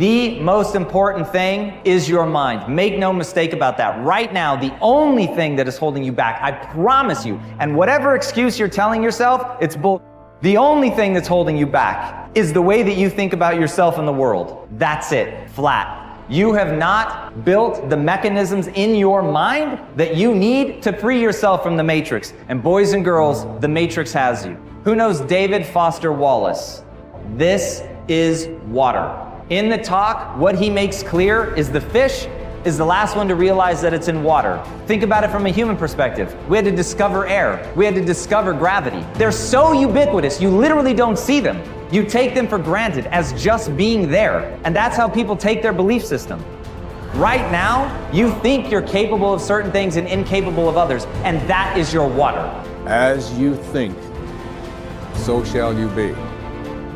The most important thing is your mind. Make no mistake about that. Right now, the only thing that is holding you back, I promise you, and whatever excuse you're telling yourself, it's bull. The only thing that's holding you back is the way that you think about yourself and the world. That's it, flat. You have not built the mechanisms in your mind that you need to free yourself from the matrix. And boys and girls, the matrix has you. Who knows David Foster Wallace? This is water. In the talk, what he makes clear is the fish is the last one to realize that it's in water. Think about it from a human perspective. We had to discover air. We had to discover gravity. They're so ubiquitous, you literally don't see them. You take them for granted as just being there. And that's how people take their belief system. Right now, you think you're capable of certain things and incapable of others, and that is your water. As you think, so shall you be.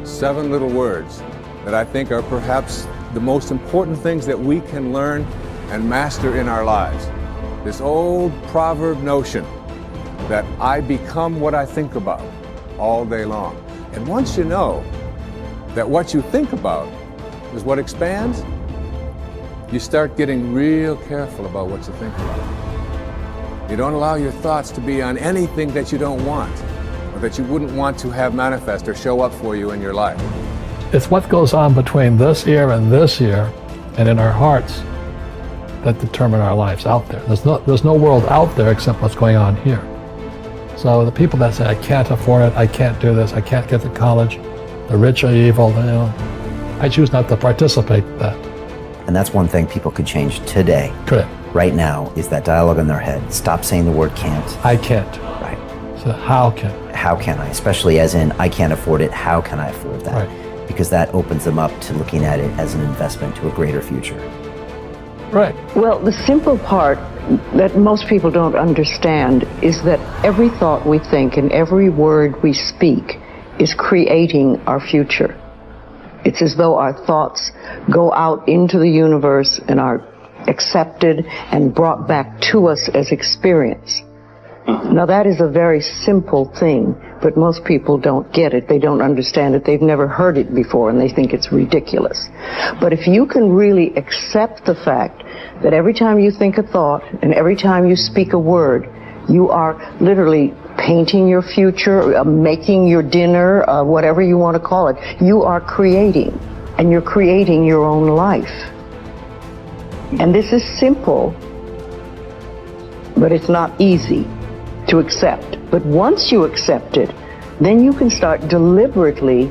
7 little words that I think are perhaps the most important things that we can learn and master in our lives. This old proverb notion that I become what I think about all day long. And once you know that what you think about is what expands, you start getting real careful about what you think about. You don't allow your thoughts to be on anything that you don't want or that you wouldn't want to have manifest or show up for you in your life. It's what goes on between this ear and this ear and in our hearts that determine our lives out there. There's no world out there except what's going on here. So the people that say, I can't afford it, I can't do this, I can't get to college, the rich are evil, I choose not to participate in that. And that's one thing people could change today. Correct. Right now is that dialogue in their head. Stop saying the word can't. I can't. Right. So how can? How can I? Especially as in, I can't afford it, how can I afford that? Right. Because that opens them up to looking at it as an investment to a greater future. Right. Well, the simple part that most people don't understand is that every thought we think and every word we speak is creating our future. It's as though our thoughts go out into the universe and are accepted and brought back to us as experience. Now that is a very simple thing, but most people don't get it. They don't understand it. They've never heard it before and they think it's ridiculous. But if you can really accept the fact that every time you think a thought and every time you speak a word, you are literally painting your future, making your dinner, whatever you want to call it. You are creating, and you're creating your own life. And this is simple, but it's not easy to accept. But once you accept it, then you can start deliberately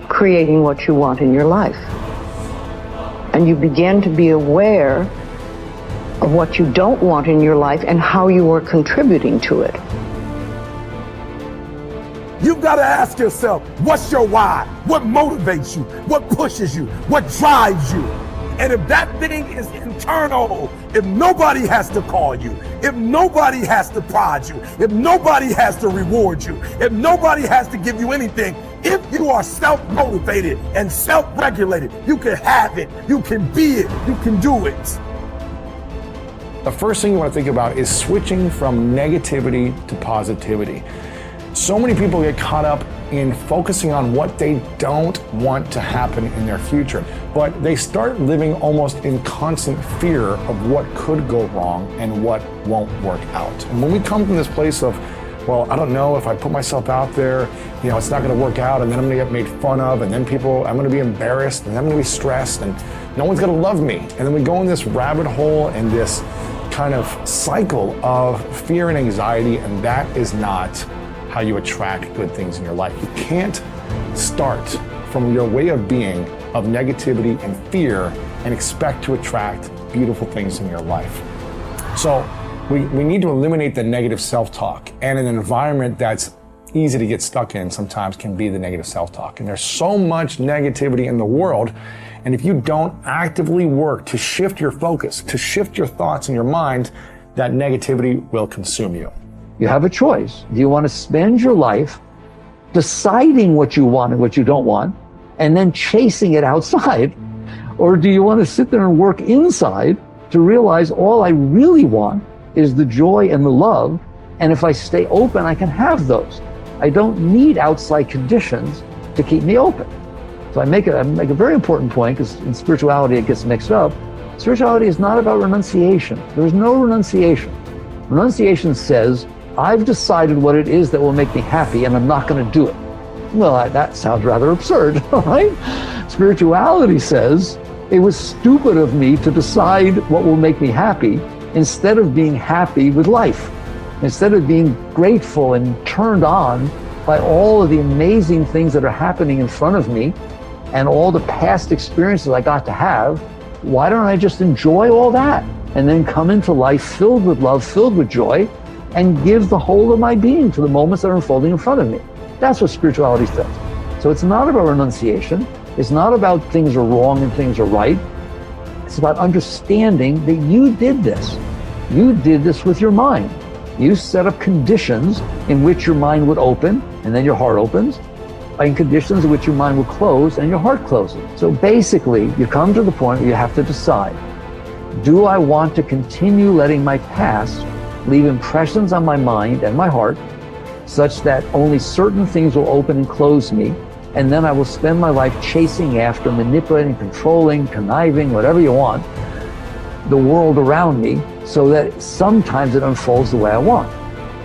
creating what you want in your life. And you begin to be aware of what you don't want in your life and how you are contributing to it. You've got to ask yourself, what's your why? What motivates you? What pushes you? What drives you? And if that thing is internal, if nobody has to call you, if nobody has to prod you, if nobody has to reward you, if nobody has to give you anything, if you are self-motivated and self-regulated, you can have it, you can be it, you can do it. The first thing you want to think about is switching from negativity to positivity. So many people get caught up in focusing on what they don't want to happen in their future, but they start living almost in constant fear of what could go wrong and what won't work out. And when we come from this place of, well, I don't know if I put myself out there, it's not going to work out, and then I'm going to get made fun of, and then I'm going to be embarrassed, and then I'm going to be stressed, and no one's going to love me. And then we go in this rabbit hole and this kind of cycle of fear and anxiety, and that is not how you attract good things in your life. You can't start from your way of being of negativity and fear and expect to attract beautiful things in your life. So we need to eliminate the negative self-talk, and an environment that's easy to get stuck in sometimes can be the negative self-talk. And there's so much negativity in the world, and if you don't actively work to shift your focus, to shift your thoughts in your mind, that negativity will consume you. You have a choice. Do you want to spend your life deciding what you want and what you don't want, and then chasing it outside? Or do you want to sit there and work inside to realize all I really want is the joy and the love, and if I stay open, I can have those. I don't need outside conditions to keep me open. So I make a very important point, because in spirituality it gets mixed up. Spirituality is not about renunciation. There's no renunciation. Renunciation says, I've decided what it is that will make me happy and I'm not going to do it. Well, that sounds rather absurd, right? Spirituality says, it was stupid of me to decide what will make me happy instead of being happy with life, instead of being grateful and turned on by all of the amazing things that are happening in front of me and all the past experiences I got to have. Why don't I just enjoy all that and then come into life filled with love, filled with joy, and give the whole of my being to the moments that are unfolding in front of me? That's what spirituality says. So it's not about renunciation. It's not about things are wrong and things are right. It's about understanding that you did this. You did this with your mind. You set up conditions in which your mind would open and then your heart opens, and conditions in which your mind will close and your heart closes. So basically, you come to the point where you have to decide, do I want to continue letting my past leave impressions on my mind and my heart such that only certain things will open and close me, and then I will spend my life chasing after, manipulating, controlling, conniving, whatever you want, the world around me so that sometimes it unfolds the way I want?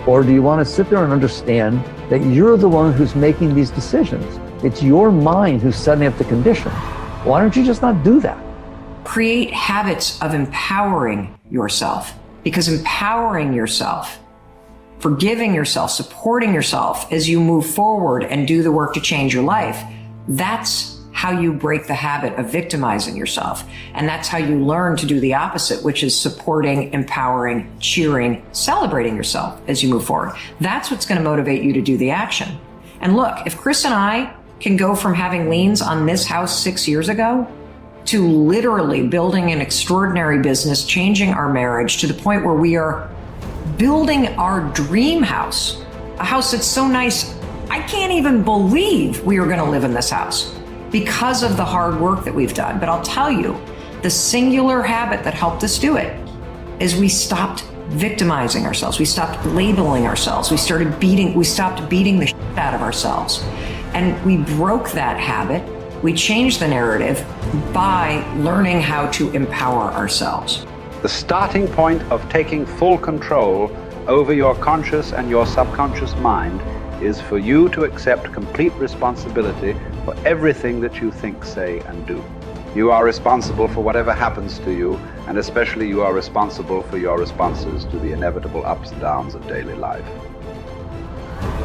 Or do you want to sit there and understand that you're the one who's making these decisions? It's your mind who's setting up the conditions. Why don't you just not do that? Create habits of empowering yourself, because empowering yourself, forgiving yourself, supporting yourself as you move forward and do the work to change your life, that's how you break the habit of victimizing yourself. And that's how you learn to do the opposite, which is supporting, empowering, cheering, celebrating yourself as you move forward. That's what's going to motivate you to do the action. And look, if Chris and I can go from having liens on this house 6 years ago to literally building an extraordinary business, changing our marriage to the point where we are building our dream house, a house that's so nice, I can't even believe we are going to live in this house, because of the hard work that we've done. But I'll tell you, the singular habit that helped us do it is we stopped victimizing ourselves. We stopped labeling ourselves. We stopped beating the shit out of ourselves. And we broke that habit. We changed the narrative by learning how to empower ourselves. The starting point of taking full control over your conscious and your subconscious mind is for you to accept complete responsibility for everything that you think, say, and do. You are responsible for whatever happens to you, and especially you are responsible for your responses to the inevitable ups and downs of daily life.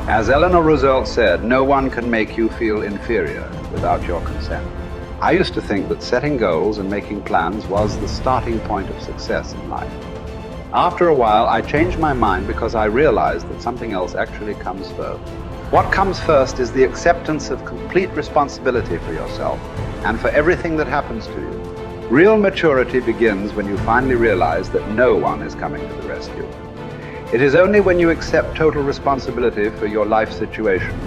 As Eleanor Roosevelt said, no one can make you feel inferior without your consent. I used to think that setting goals and making plans was the starting point of success in life. After a while, I changed my mind because I realized that something else actually comes first. What comes first is the acceptance of complete responsibility for yourself and for everything that happens to you. Real maturity begins when you finally realize that no one is coming to the rescue. It is only when you accept total responsibility for your life situation,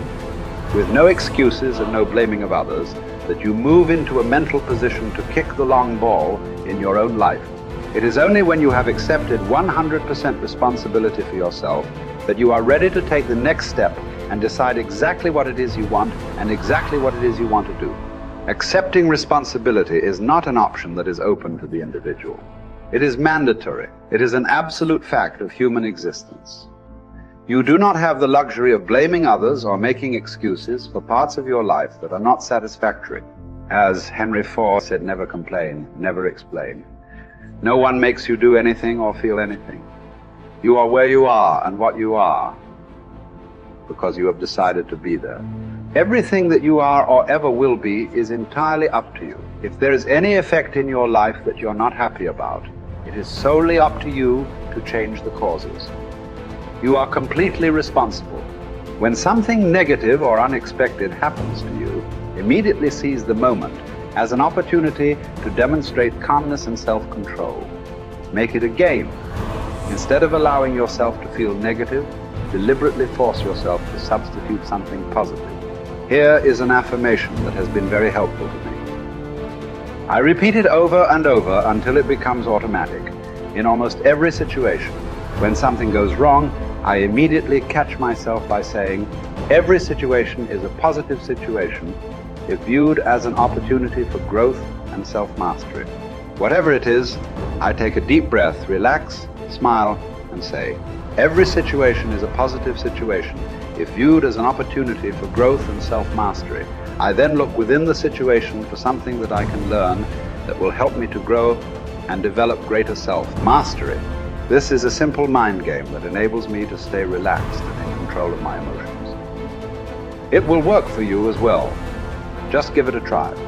with no excuses and no blaming of others, that you move into a mental position to kick the long ball in your own life. It is only when you have accepted 100% responsibility for yourself that you are ready to take the next step and decide exactly what it is you want and exactly what it is you want to do. Accepting responsibility is not an option that is open to the individual. It is mandatory. It is an absolute fact of human existence. You do not have the luxury of blaming others or making excuses for parts of your life that are not satisfactory. As Henry Ford said, never complain, never explain. No one makes you do anything or feel anything. You are where you are and what you are because you have decided to be there. Everything that you are or ever will be is entirely up to you. If there is any effect in your life that you're not happy about, it is solely up to you to change the causes. You are completely responsible. When something negative or unexpected happens to you, immediately seize the moment as an opportunity to demonstrate calmness and self-control. Make it a game. Instead of allowing yourself to feel negative, deliberately force yourself to substitute something positive. Here is an affirmation that has been very helpful to me. I repeat it over and over until it becomes automatic. In almost every situation, when something goes wrong, I immediately catch myself by saying, every situation is a positive situation, if viewed as an opportunity for growth and self-mastery. Whatever it is, I take a deep breath, relax, smile, and say, every situation is a positive situation if viewed as an opportunity for growth and self-mastery. I then look within the situation for something that I can learn that will help me to grow and develop greater self-mastery. This is a simple mind game that enables me to stay relaxed and in control of my emotions. It will work for you as well. Just give it a try.